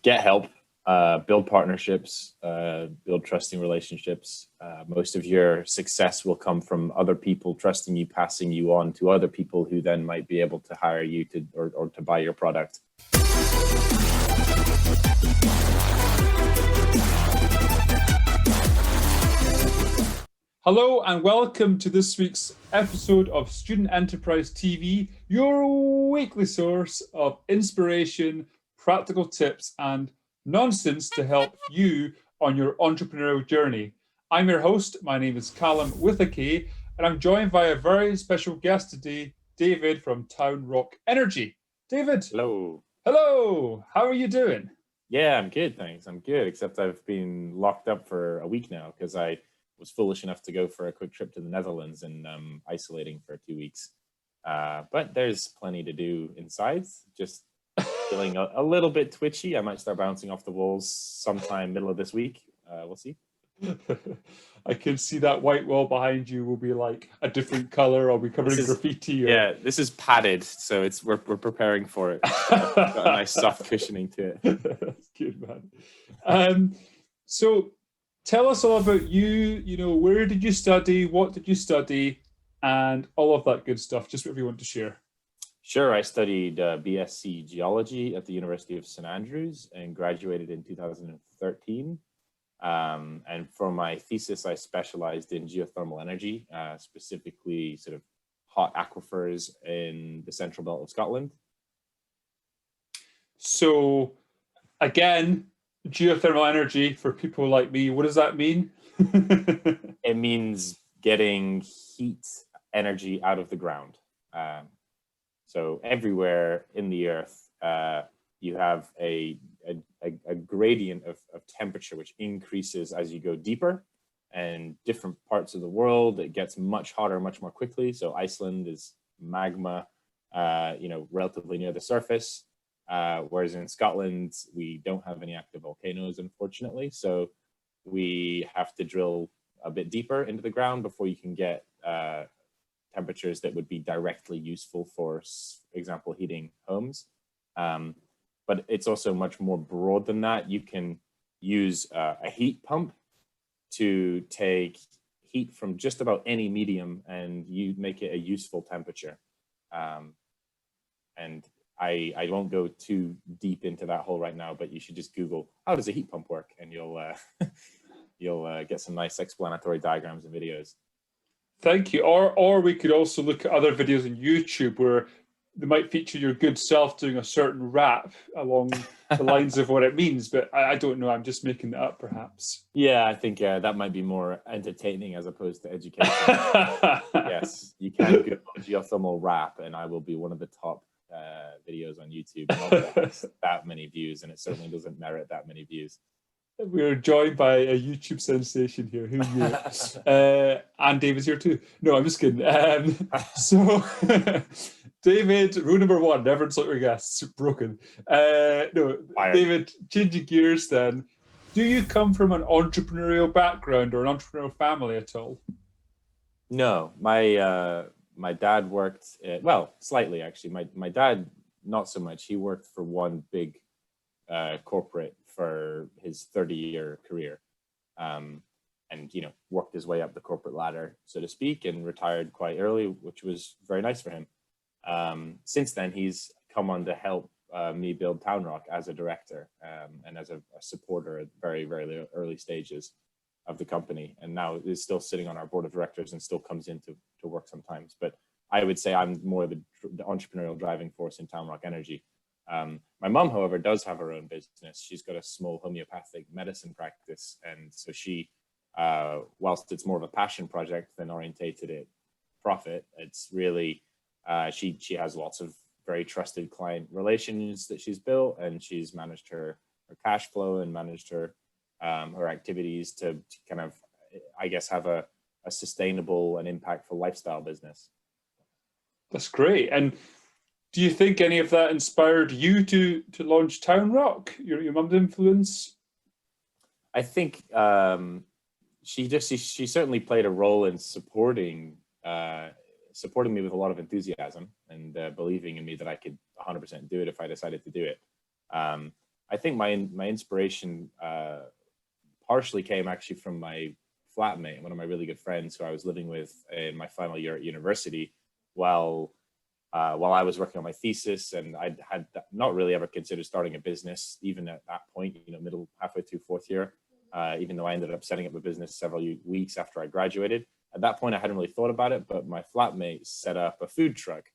get help, build partnerships, build trusting relationships. Most of your success will come from other people trusting you, passing you on to other people who then might be able to hire you to or to buy your product. Hello and welcome to this week's episode of Student Enterprise TV, your weekly source of inspiration, practical tips, and nonsense to help you on your entrepreneurial journey. I'm your host. My name is Kallum with a K, and I'm joined by a very special guest today, David from TownRock Energy. David. Hello. Hello. How are you doing? Yeah, I'm good, thanks. I'm good, except I've been locked up for a week now because I was foolish enough to go for a quick trip to the Netherlands and isolating for 2 weeks. But there's plenty to do inside. Just feeling a little bit twitchy. I might start bouncing off the walls sometime middle of this week. We'll see. I can see that white wall behind you will be like a different color or be covered in graffiti. Yeah, this is padded, so we're preparing for it. Got a nice soft cushioning to it. That's good, man. So tell us all about you. You know, where did you study? What did you study? And all of that good stuff. Just whatever you want to share. Sure. I studied BSc Geology at the University of St Andrews and graduated in 2013. And for my thesis, I specialized in geothermal energy, specifically sort of hot aquifers in the central belt of Scotland. So, again, geothermal energy for people like me, what does that mean? It means getting heat energy out of the ground. So everywhere in the earth, you have a gradient of temperature which increases as you go deeper, and different parts of the world it gets much hotter much more quickly. So Iceland is magma, relatively near the surface, whereas in Scotland we don't have any active volcanoes, unfortunately. So we have to drill a bit deeper into the ground before you can get temperatures that would be directly useful for example heating homes. But it's also much more broad than that. You can use a heat pump to take heat from just about any medium and you make it a useful temperature. And I won't go too deep into that hole right now, but you should just Google how does a heat pump work, and you'll get some nice explanatory diagrams and videos. Thank you. Or we could also look at other videos on YouTube where they might feature your good self doing a certain rap along the lines of what it means, but I don't know. I'm just making it up, perhaps. Yeah, I think that might be more entertaining as opposed to educational. Yes, you can Google geothermal rap, and I will be one of the top videos on YouTube. Not that it has that many views, and it certainly doesn't merit that many views. We're joined by a YouTube sensation here. Who knew? And David's here too. No, I'm just kidding. So, David, rule number one: never insult your guests. Broken. David, changing gears. Then, do you come from an entrepreneurial background or an entrepreneurial family at all? No, my dad worked slightly actually. My dad not so much. He worked for one big corporate for his 30-year career, and worked his way up the corporate ladder, so to speak, and retired quite early, which was very nice for him. Since then, he's come on to help me build TownRock as a director and as a supporter at very, very early stages of the company, and now is still sitting on our board of directors and still comes in to work sometimes. But I would say I'm more the entrepreneurial driving force in TownRock Energy. My mom, however, does have her own business. She's got a small homeopathic medicine practice, and so she, whilst it's more of a passion project than orientated at profit, it's really she has lots of very trusted client relations that she's built, and she's managed her cash flow and managed her activities to kind of, I guess, have a sustainable and impactful lifestyle business. That's great. And do you think any of that inspired you to launch TownRock? Your mum's influence? I think she certainly played a role in supporting me with a lot of enthusiasm and believing in me that I could 100% do it if I decided to do it. I think my inspiration partially came actually from my flatmate, one of my really good friends who I was living with in my final year at university, while I was working on my thesis, and I had not really ever considered starting a business, even at that point, halfway through fourth year, even though I ended up setting up a business several weeks after I graduated. At that point, I hadn't really thought about it, but my flatmate set up a food truck.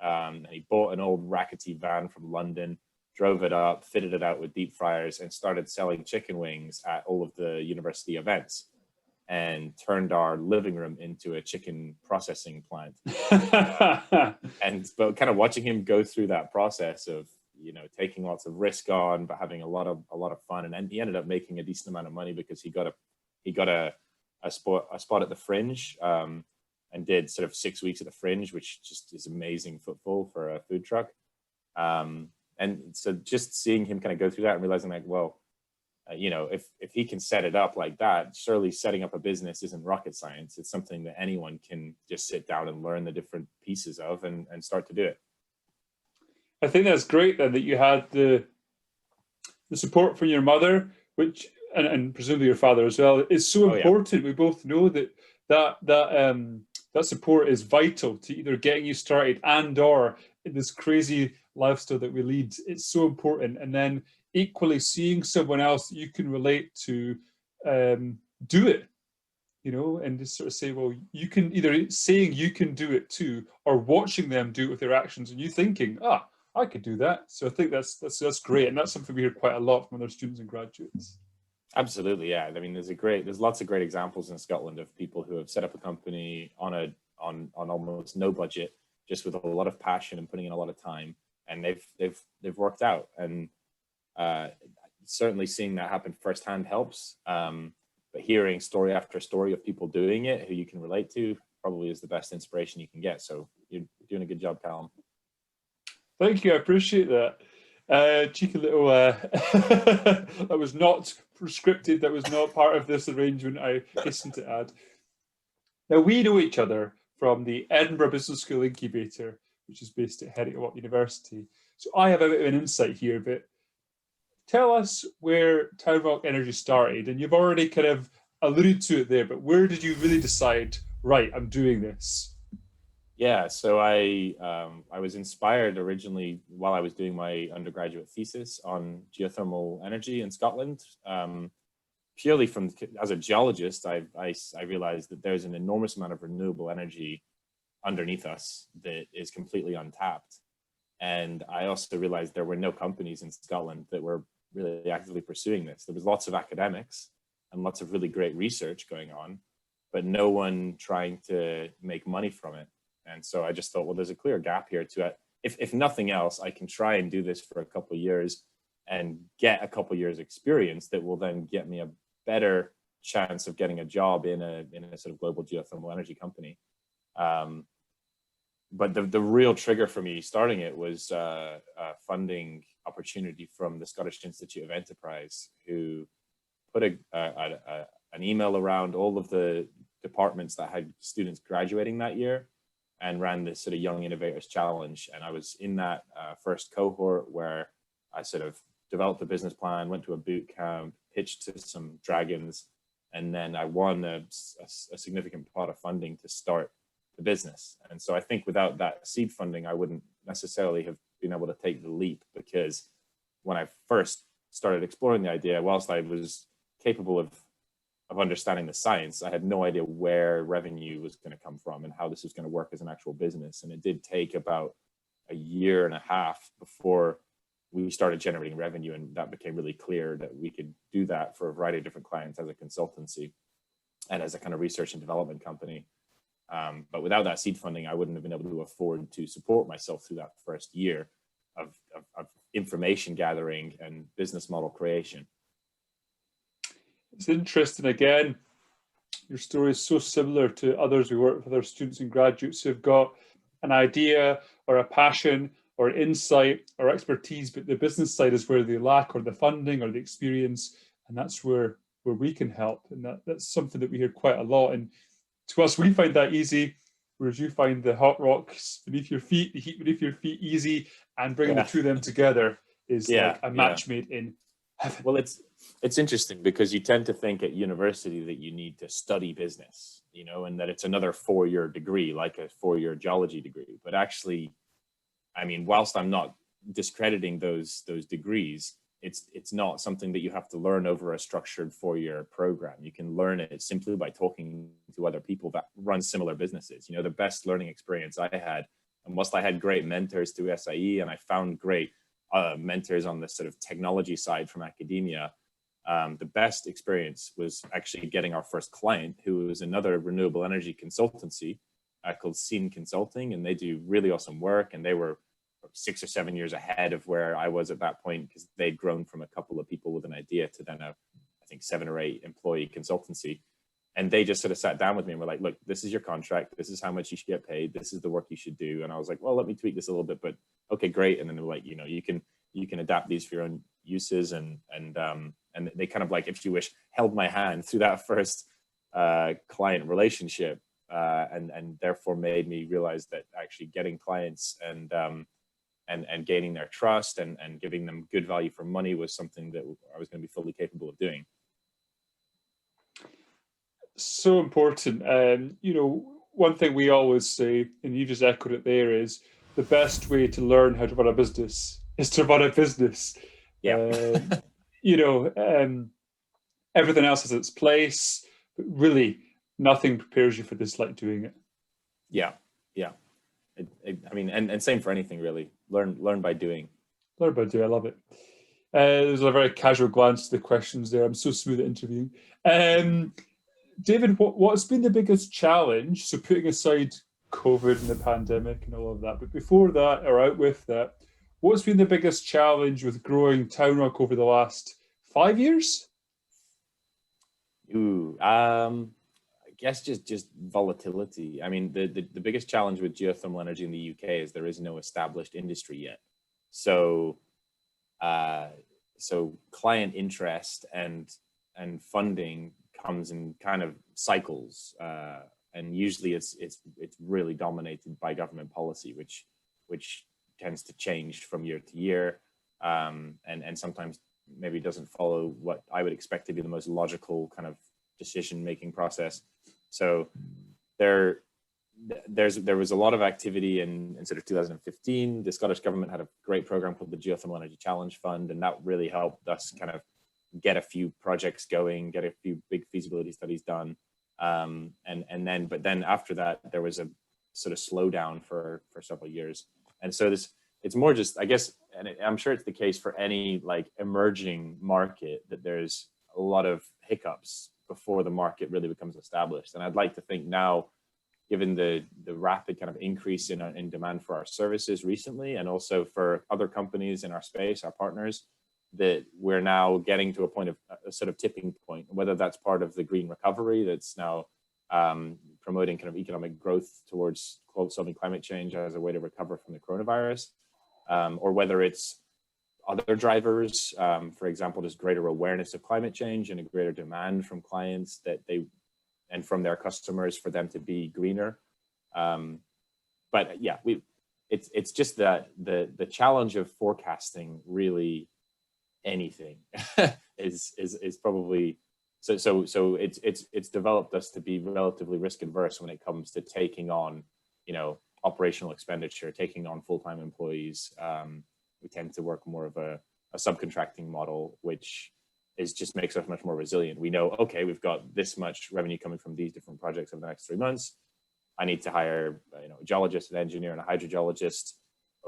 And he bought an old rackety van from London, drove it up, fitted it out with deep fryers, and started selling chicken wings at all of the university events, and turned our living room into a chicken processing plant. But kind of watching him go through that process of, taking lots of risk on, but having a lot of fun. And he ended up making a decent amount of money because he got a spot at the Fringe, and did sort of 6 weeks at the Fringe, which just is amazing footfall for a food truck. And so just seeing him kind of go through that and realizing like, well, if he can set it up like that, surely setting up a business isn't rocket science. It's something that anyone can just sit down and learn the different pieces of and start to do it. I think that's great then, that you had the support from your mother, which and presumably your father as well, is so important. Yeah. We both know that support is vital to either getting you started and or in this crazy lifestyle that we lead. It's so important. And then equally seeing someone else that you can relate to do it, and just sort of say, well, you can, either saying you can do it too, or watching them do it with their actions and you thinking, I could do that. So I think that's great. And that's something we hear quite a lot from other students and graduates. Absolutely, yeah. I mean, there's lots of great examples in Scotland of people who have set up a company on almost no budget, just with a lot of passion and putting in a lot of time, and they've worked out. And certainly seeing that happen firsthand helps. But hearing story after story of people doing it who you can relate to probably is the best inspiration you can get. So you're doing a good job, Kallum. Thank you, I appreciate that. Cheeky little that was not prescripted, that was not part of this arrangement, I hasten to add. Now, we know each other from the Edinburgh Business School Incubator, which is based at Heriot-Watt University. So I have a bit of an insight here, but tell us where TownRock Energy started, and you've already kind of alluded to it there, but where did you really decide, right, I'm doing this? Yeah, so I was inspired originally while I was doing my undergraduate thesis on geothermal energy in Scotland. Purely as a geologist, I realized that there's an enormous amount of renewable energy underneath us that is completely untapped. And I also realized there were no companies in Scotland that were really actively pursuing this. There was lots of academics and lots of really great research going on, but no one trying to make money from it. And so I just thought, well, there's a clear gap here to it. If nothing else, I can try and do this for a couple of years and get a couple of years experience that will then get me a better chance of getting a job in a sort of global geothermal energy company. But the real trigger for me starting it was a funding opportunity from the Scottish Institute of Enterprise, who put an email around all of the departments that had students graduating that year, and ran this sort of Young Innovators Challenge. And I was in that first cohort where I sort of developed a business plan, went to a boot camp, pitched to some dragons, and then I won a significant pot of funding to start the business. And so I think without that seed funding, I wouldn't necessarily have been able to take the leap, because when I first started exploring the idea, whilst I was capable of understanding the science, I had no idea where revenue was going to come from and how this was going to work as an actual business. And it did take about a year and a half before we started generating revenue, and that became really clear that we could do that for a variety of different clients as a consultancy and as a kind of research and development company. But without that seed funding, I wouldn't have been able to afford to support myself through that first year of information gathering and business model creation. It's interesting, again, your story is so similar to others. We work with other students and graduates who've got an idea or a passion or insight or expertise, but the business side is where they lack, or the funding or the experience, and that's where we can help. And that's something that we hear quite a lot. And to us, we find that easy, whereas you find the hot rocks beneath your feet, the heat beneath your feet easy, and bringing the two of them together is like a match made in Well, it's interesting because you tend to think at university that you need to study business, and that it's another 4-year degree, like a 4-year geology degree. But actually, I mean, whilst I'm not discrediting those degrees, it's not something that you have to learn over a structured 4-year program. You can learn it simply by talking to other people that run similar businesses. The best learning experience I had, and whilst I had great mentors through SIE, and I found great mentors on the sort of technology side from academia, the best experience was actually getting our first client, who was another renewable energy consultancy called Scene Consulting, and they do really awesome work, and they were 6 or 7 years ahead of where I was at that point, because they'd grown from a couple of people with an idea to then I think 7 or 8 employee consultancy. And they just sort of sat down with me and were like, look, this is your contract. This is how much you should get paid. This is the work you should do. And I was like, well, let me tweak this a little bit, but okay, great. And then they were like, you can adapt these for your own uses. And they kind of, like, if you wish, held my hand through that first client relationship, and therefore made me realize that actually getting clients and gaining their trust and giving them good value for money was something that I was going to be fully capable of doing. So important. One thing we always say, and you just echoed it there, is the best way to learn how to run a business is to run a business. Yeah. Everything else has its place, but really nothing prepares you for this like doing it. Yeah. I mean, and same for anything really. Learn by doing. Learn by doing. I love it. There's a very casual glance to the questions there. I'm so smooth at interviewing. David, what's been the biggest challenge? So putting aside COVID and the pandemic and all of that, but before that, or out with that, what's been the biggest challenge with growing TownRock over the last 5 years? I guess just volatility. I mean, the biggest challenge with geothermal energy in the UK is there is no established industry yet. So client interest and funding comes in kind of cycles, and usually it's really dominated by government policy, which tends to change from year to year, and sometimes maybe doesn't follow what I would expect to be the most logical kind of decision-making process. So there was a lot of activity in sort of 2015. The Scottish government had a great program called the Geothermal Energy Challenge Fund, and that really helped us kind of get a few projects going, get a few big feasibility studies done, but then after that there was a sort of slowdown for several years. And so it's more just, I guess, and I'm sure it's the case for any like emerging market, that there's a lot of hiccups before the market really becomes established. And I'd like to think now, given the rapid kind of increase in demand for our services recently, and also for other companies in our space, our partners, that we're now getting to a point of a sort of tipping point, whether that's part of the green recovery that's now promoting kind of economic growth towards solving climate change as a way to recover from the coronavirus, or whether it's other drivers, for example, just greater awareness of climate change and a greater demand from clients and from their customers for them to be greener. But yeah, it's just that the challenge of forecasting really anything is probably so it's developed us to be relatively risk adverse when it comes to taking on operational expenditure, taking on full-time employees. We tend to work more of a subcontracting model, which just makes us much more resilient. We know, okay, we've got this much revenue coming from these different projects over the next 3 months. I need to hire a geologist, an engineer, and a hydrogeologist.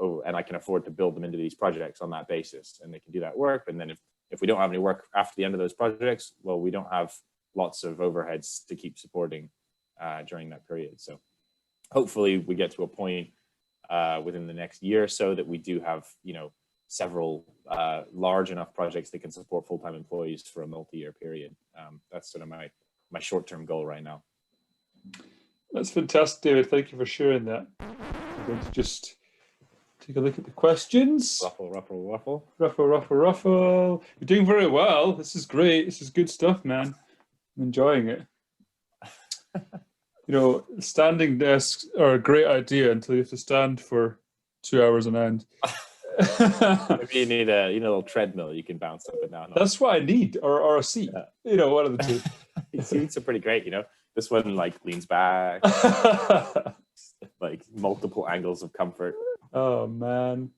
Oh, and I can afford to build them into these projects on that basis, and they can do that work. And then if we don't have any work after the end of those projects, well, we don't have lots of overheads to keep supporting during that period. So hopefully we get to a point within the next year or so that we do have several large enough projects that can support full-time employees for a multi-year period. That's sort of my short-term goal right now. That's fantastic, David. Thank you for sharing that. I'm going to just take a look at the questions. Ruffle. You're doing very well. This is great. This is good stuff, man. I'm enjoying it. Standing desks are a great idea until you have to stand for 2 hours on end. Maybe you need a little treadmill you can bounce up and down on. That's what I need, or a seat. Yeah. One of the two. Seats are pretty great. This one like leans back, like multiple angles of comfort. Oh man.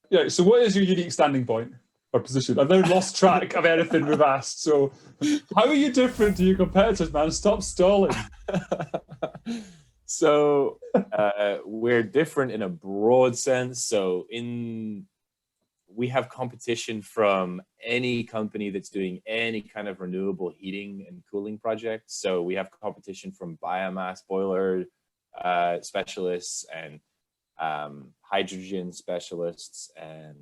Yeah. So, what is your unique standing point or position? I've now lost track of anything we've asked. So, how are you different to your competitors, man? Stop stalling. So we're different in a broad sense. So we have competition from any company that's doing any kind of renewable heating and cooling project. So we have competition from biomass boiler specialists and hydrogen specialists and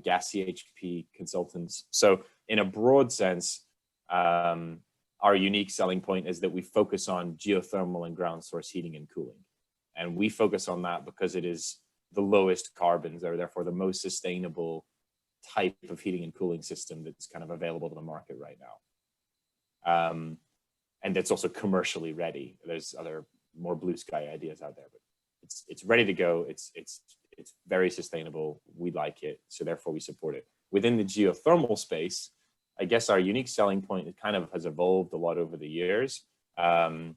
gas CHP consultants. So in a broad sense, our unique selling point is that we focus on geothermal and ground source heating and cooling. And we focus on that because it is the lowest carbons, or therefore the most sustainable type of heating and cooling system that's kind of available to the market right now. And it's also commercially ready. There's other more blue sky ideas out there, but it's ready to go. It's very sustainable. We like it, so therefore we support it. Within the geothermal space, I guess our unique selling point kind of has evolved a lot over the years. And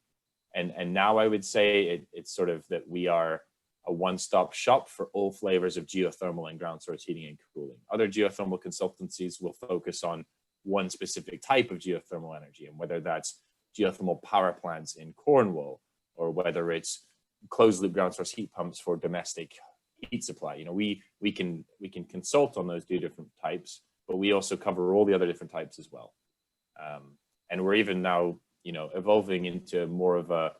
now I would say it's sort of that we are a one-stop shop for all flavors of geothermal and ground source heating and cooling. Other geothermal consultancies will focus on one specific type of geothermal energy, and whether that's geothermal power plants in Cornwall, or whether it's closed loop ground source heat pumps for domestic heat supply. We can consult on those two different types, but we also cover all the other different types as well. And we're even now, evolving into more of a,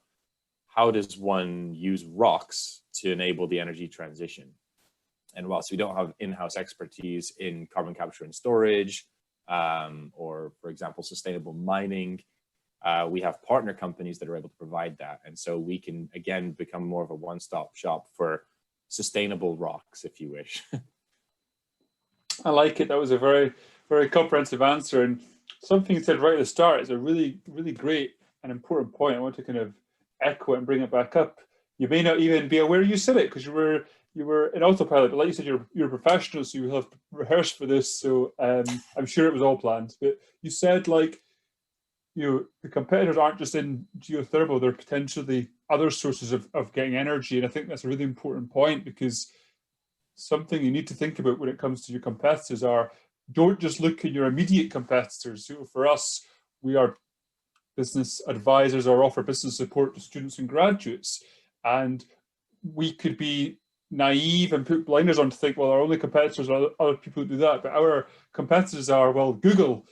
how does one use rocks to enable the energy transition? And whilst we don't have in-house expertise in carbon capture and storage, or for example, sustainable mining, we have partner companies that are able to provide that. And so we can, again, become more of a one-stop shop for sustainable rocks, if you wish. I like it. That was a very, very comprehensive answer. And something you said right at the start is a really, really great and important point. I want to kind of echo it and bring it back up. You may not even be aware you said it because you were in autopilot, but like you said, you're a professional, so you have rehearsed for this. So I'm sure it was all planned. But you said the competitors aren't just in geothermal; they're potentially other sources of getting energy. And I think that's a really important point, because something you need to think about when it comes to your competitors are, don't just look at your immediate competitors. So for us, we are business advisors or offer business support to students and graduates. And we could be naive and put blinders on to think, well, our only competitors are other people who do that. But our competitors are, well, Google,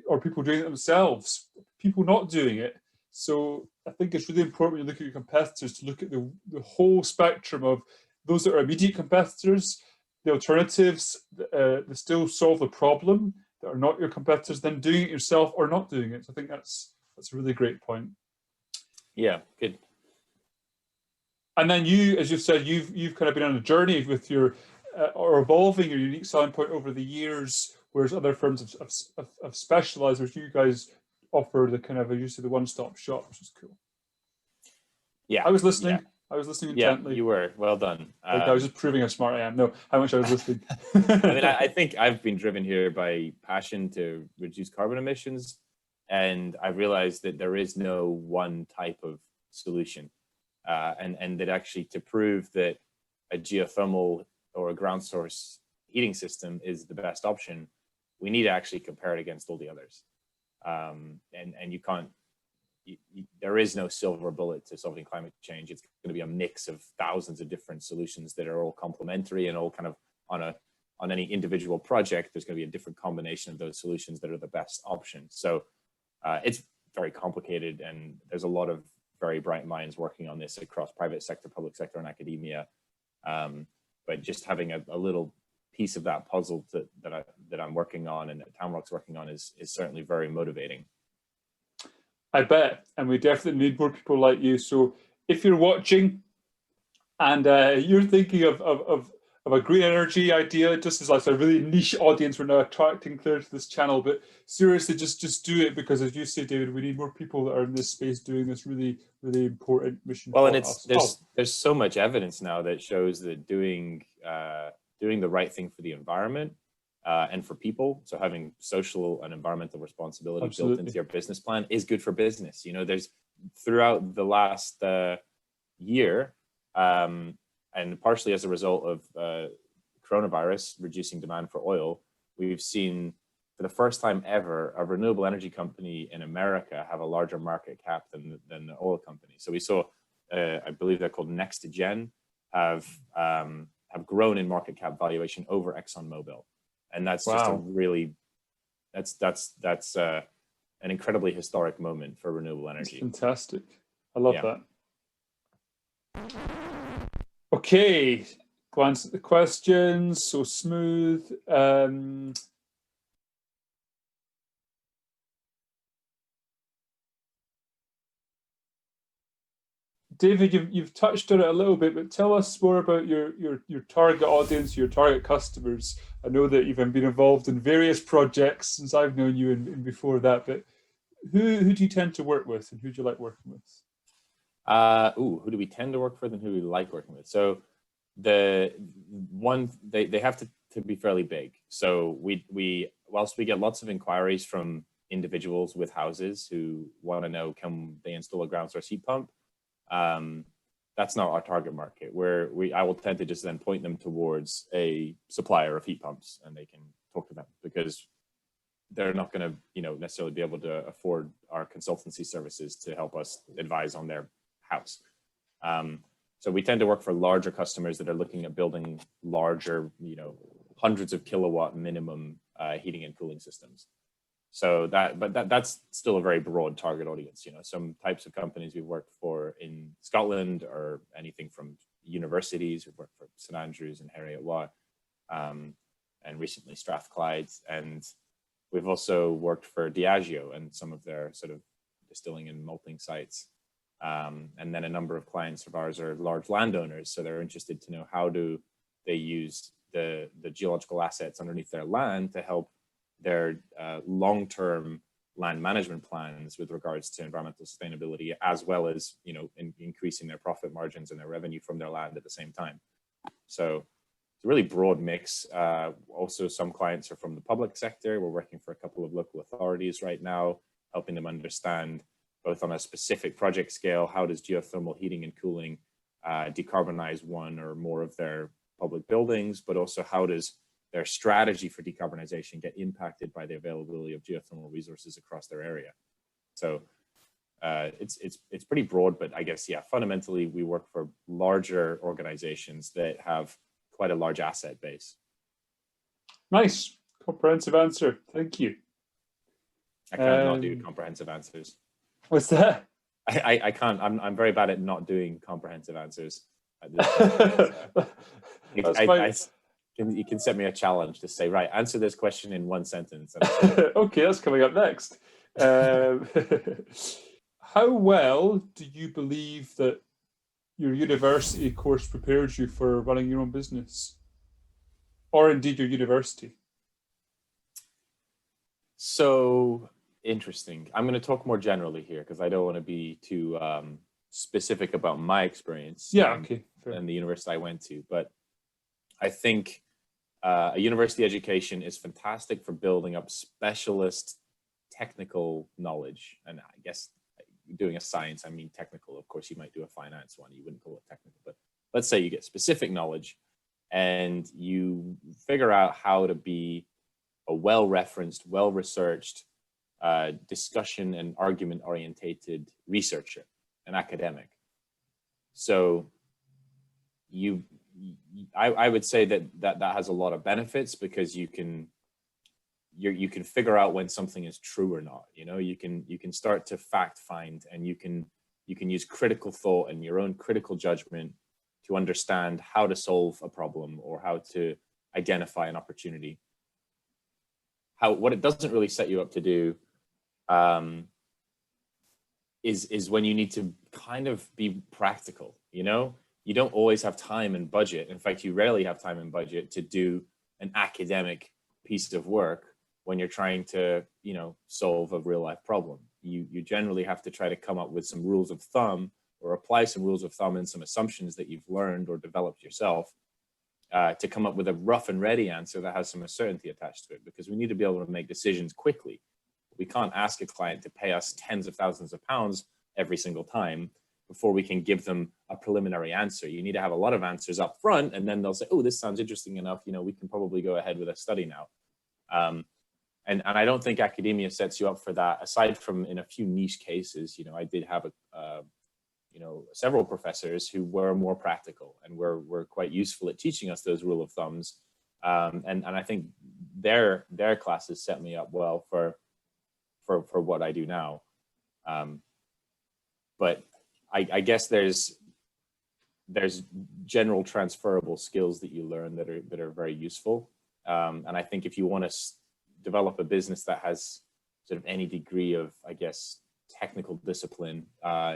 or people doing it themselves, people not doing it. So I think it's really important when you look at your competitors to look at the whole spectrum of those that are immediate competitors, the alternatives that still solve the problem, that are not your competitors, then doing it yourself or not doing it. So I think that's a really great point. Yeah, good. And then you, as you've said, you've kind of been on a journey with your or evolving your unique selling point over the years, whereas other firms have specialized, whereas you guys offer the kind of, as you say, the one-stop shop, which is cool. Yeah, I was listening. Yeah. I was listening intently. Yeah, you were. Well done. I was just proving how smart I am. No, how much I was listening. I think I've been driven here by passion to reduce carbon emissions, and I realized that there is no one type of solution, and that actually, to prove that a geothermal or a ground source heating system is the best option, we need to actually compare it against all the others, and you can't. There is no silver bullet to solving climate change. It's going to be a mix of thousands of different solutions that are all complementary, and all kind of on any individual project, there's going to be a different combination of those solutions that are the best option. So it's very complicated, and there's a lot of very bright minds working on this across private sector, public sector, and academia. But just having a little piece of that puzzle that I'm working on and that TownRock's working on is certainly very motivating. I bet, and we definitely need more people like you. So if you're watching and you're thinking of a green energy idea, just as like a really niche audience we're now attracting clear to this channel, but seriously, just do it, because as you say, David, we need more people that are in this space doing this really, really important mission. Well, and there's so much evidence now that shows that doing doing the right thing for the environment and for people. So having social and environmental responsibility built into your business plan is good for business. You know, there's throughout the last year, and partially as a result of coronavirus reducing demand for oil, we've seen for the first time ever a renewable energy company in America have a larger market cap than the oil company. So we saw, I believe they're called Next Gen, have grown in market cap valuation over ExxonMobil, and that's just a really that's an incredibly historic moment for renewable energy. That's fantastic. I love that. Okay, glance at the questions. So smooth. David, you've touched on it a little bit, but tell us more about your target audience, your target customers. I know that you've been involved in various projects since I've known you and before that, but who do you tend to work with, and who do you like working with? Who do we tend to work with and who we like working with? So they have to be fairly big. So we whilst we get lots of inquiries from individuals with houses who want to know, can they install a ground source heat pump? That's not our target market. I will tend to just then point them towards a supplier of heat pumps, and they can talk to them, because they're not going to, necessarily be able to afford our consultancy services to help us advise on their house. So we tend to work for larger customers that are looking at building larger, hundreds of kilowatt minimum heating and cooling systems. So that's still a very broad target audience. Some types of companies we've worked for in Scotland are anything from universities. We've worked for St Andrews and Heriot-Watt, and recently Strathclyde. And we've also worked for Diageo and some of their sort of distilling and malting sites. And then a number of clients of ours are large landowners, so they're interested to know how do they use the geological assets underneath their land to help their long-term land management plans with regards to environmental sustainability, as well as increasing their profit margins and their revenue from their land at the same time. So it's a really broad mix. Also, some clients are from the public sector. We're working for a couple of local authorities right now, helping them understand, both on a specific project scale, how does geothermal heating and cooling decarbonize one or more of their public buildings, but also how does their strategy for decarbonization get impacted by the availability of geothermal resources across their area. So it's pretty broad, but I guess, fundamentally we work for larger organizations that have quite a large asset base. Nice, comprehensive answer. Thank you. I can't not do comprehensive answers. What's that? I can't. I'm very bad at not doing comprehensive answers. You can set me a challenge to say, right, answer this question in one sentence. Okay, that's coming up next. How well do you believe that your university course prepares you for running your own business, or indeed your university? So interesting. I'm going to talk more generally here because I don't want to be too specific about my experience. Okay. And the university I went to, but I think a university education is fantastic for building up specialist technical knowledge. And I guess doing a science, I mean technical. Of course, you might do a finance one. You wouldn't call it technical, but let's say you get specific knowledge and you figure out how to be a well-referenced, well-researched, discussion and argument-orientated researcher, an academic. So I would say that has a lot of benefits because you can figure out when something is true or not. You can start to fact find, and you can use critical thought and your own critical judgment to understand how to solve a problem or how to identify an opportunity. What it doesn't really set you up to do is when you need to kind of be practical. You don't always have time and budget. In fact, you rarely have time and budget to do an academic piece of work when you're trying to, solve a real life problem. You generally have to try to come up with some rules of thumb or apply some rules of thumb and some assumptions that you've learned or developed yourself to come up with a rough and ready answer that has some uncertainty attached to it, because we need to be able to make decisions quickly. We can't ask a client to pay us tens of thousands of pounds every single time before we can give them a preliminary answer. You need to have a lot of answers up front, and then they'll say, oh, this sounds interesting enough, we can probably go ahead with a study now. And I don't think academia sets you up for that, aside from in a few niche cases. I did have several professors who were more practical and were quite useful at teaching us those rule of thumbs. And I think their classes set me up well for what I do now. But I guess there's general transferable skills that you learn that are very useful. And I think if you want to develop a business that has sort of any degree of, I guess, technical discipline,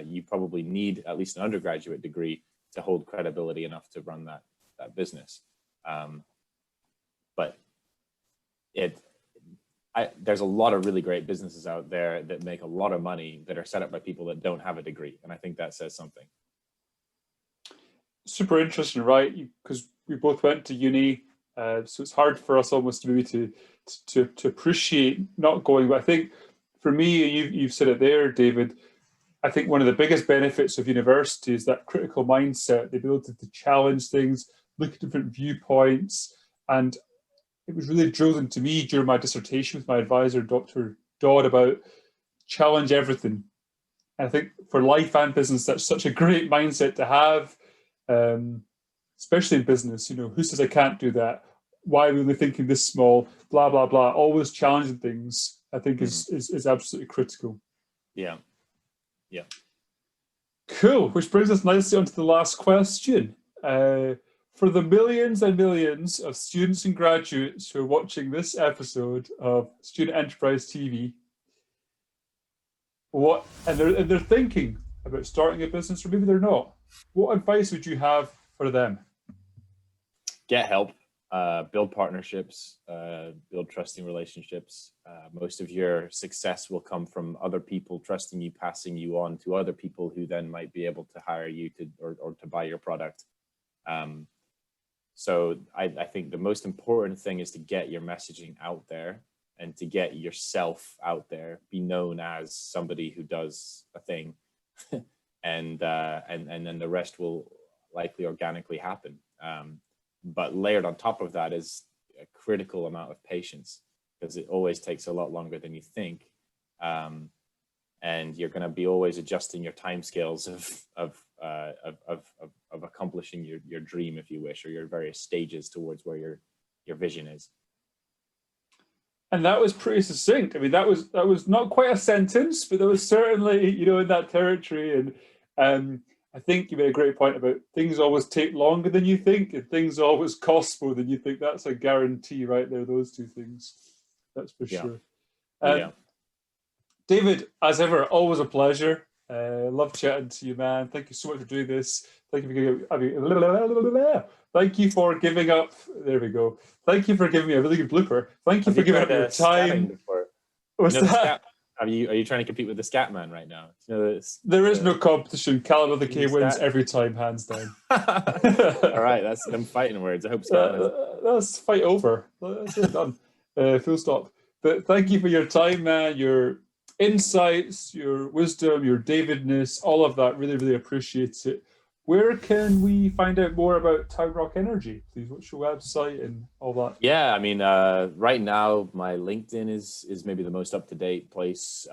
you probably need at least an undergraduate degree to hold credibility enough to run that business. But there's a lot of really great businesses out there that make a lot of money that are set up by people that don't have a degree. And I think that says something. Super interesting, right? Because we both went to uni, so it's hard for us almost maybe to appreciate not going. But I think for me, you've said it there, David, I think one of the biggest benefits of university is that critical mindset, the ability to challenge things, look at different viewpoints. And it was really drilled into me during my dissertation with my advisor, Dr. Dodd, about challenge everything. And I think for life and business, that's such a great mindset to have, especially in business. Who says I can't do that? Why are we only thinking this small? Blah, blah, blah. Always challenging things, I think, is absolutely critical. Yeah. Cool. Which brings us nicely onto the last question. For the millions and millions of students and graduates who are watching this episode of Student Enterprise TV, and they're thinking about starting a business, or maybe they're not, what advice would you have for them? Get help, build partnerships, build trusting relationships. Most of your success will come from other people trusting you, passing you on to other people who then might be able to hire you or to buy your product. So I think the most important thing is to get your messaging out there and to get yourself out there, be known as somebody who does a thing, and then the rest will likely organically happen. But layered on top of that is a critical amount of patience, because it always takes a lot longer than you think. And you're going to be always adjusting your timescales of accomplishing your dream, if you wish, or your various stages towards where your vision is. And that was pretty succinct. I mean, that was not quite a sentence, but that was certainly, in that territory. And I think you made a great point about things always take longer than you think, and things always cost more than you think. That's a guarantee right there, those two things. That's for sure. David, as ever, always a pleasure. Love chatting to you, man. Thank you so much for doing this. Thank you for giving up. There we go. Thank you for giving me a really good blooper. Thank you for giving up your time. What's that? Are you trying to compete with the scat man right now? There is no competition. Kallum of the K wins every time, hands down. All right, that's them fighting words. I hope that's fight over. That's it, done. Full stop. But thank you for your time, man. Your insights, your wisdom, your Davidness, all of that. Really, really appreciate it. Where can we find out more about TownRock Energy, please? What's your website and all that? Yeah, I mean, right now my LinkedIn is maybe the most up-to-date place.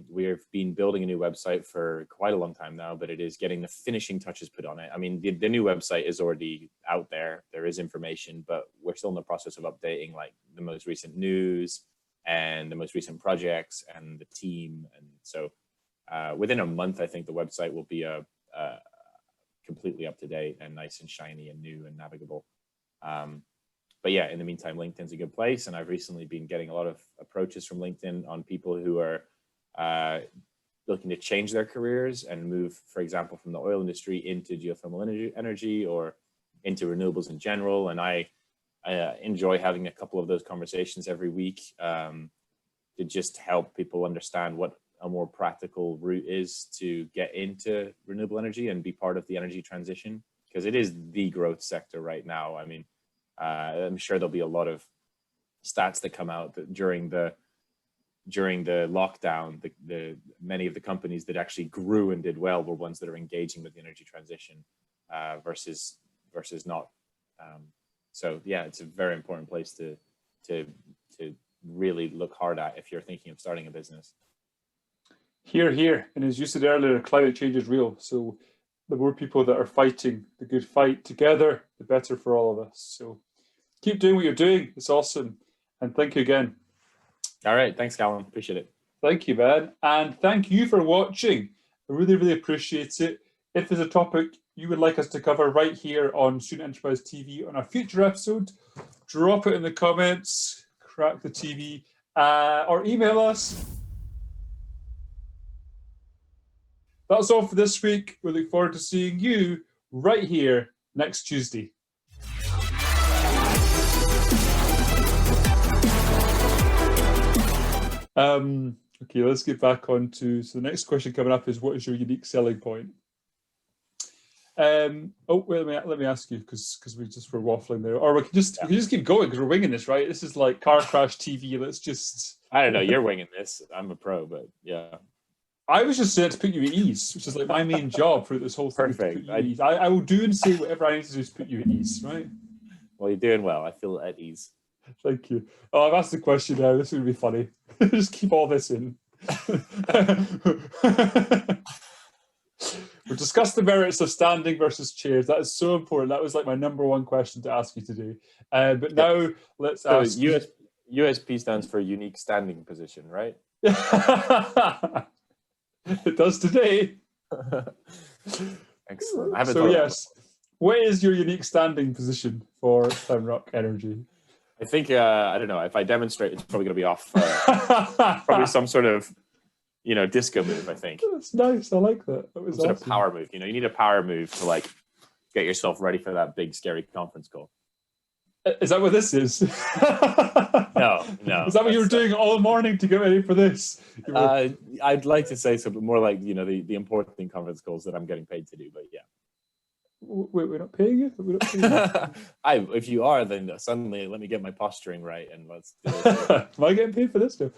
We've been building a new website for quite a long time now, but it is getting the finishing touches put on it. I mean, the new website is already out there. There is information, but we're still in the process of updating like the most recent news and the most recent projects and the team. And so within a month, I think the website will be completely up to date and nice and shiny and new and navigable. But yeah, in the meantime, LinkedIn's a good place. And I've recently been getting a lot of approaches from LinkedIn on people who are looking to change their careers and move, for example, from the oil industry into geothermal energy or into renewables in general. And I enjoy having a couple of those conversations every week to just help people understand what a more practical route is to get into renewable energy and be part of the energy transition, because it is the growth sector right now. I mean, I'm sure there'll be a lot of stats that come out that during the lockdown, the many of the companies that actually grew and did well were ones that are engaging with the energy transition versus not. So yeah, it's a very important place to really look hard at if you're thinking of starting a business. Here, here. And as you said earlier, climate change is real. So the more people that are fighting the good fight together, the better for all of us. So keep doing what you're doing. It's awesome. And thank you again. All right. Thanks, Kallum. Appreciate it. Thank you, man. And thank you for watching. I really, really appreciate it. If there's a topic you would like us to cover right here on Student Enterprise TV on a future episode, drop it in the comments, crack the TV, or email us. That's all for this week. We look forward to seeing you right here next Tuesday. Okay, let's get back on to, so the next question coming up is, what is your unique selling point? Oh, wait, let me ask you, because we're waffling there, or we can just keep going because we're winging this, right? This is like car crash TV. Let's just. I don't know. You're winging this. I'm a pro, but yeah. I was just saying to put you at ease, which is like my main job for this whole thing. Perfect. I will do and say whatever I need to do to put you at ease, right? Well, you're doing well. I feel at ease. Thank you. Oh, I've asked the question now. This is going to be funny. Just keep all this in. We'll discuss the merits of standing versus chairs. That is so important. That was like my number one question to ask you today. But now let's ask. USP stands for unique standing position, right? It does today. Excellent. So yes, what is your unique standing position for TownRock Energy? I think I don't know. If I demonstrate, it's probably going to be off. Probably some sort of, disco move. I think that's nice. I like that. That was some awesome. sort of power move. You need a power move to like get yourself ready for that big scary conference call. Is that what this is? No. Is that what you were doing all morning to get ready for this? I'd like to say so, but more like the important conference calls that I'm getting paid to do. But yeah. Wait, we're not paying you? We're not paying you? If you are, then suddenly let me get my posturing right and let's do it. Am I getting paid for this now?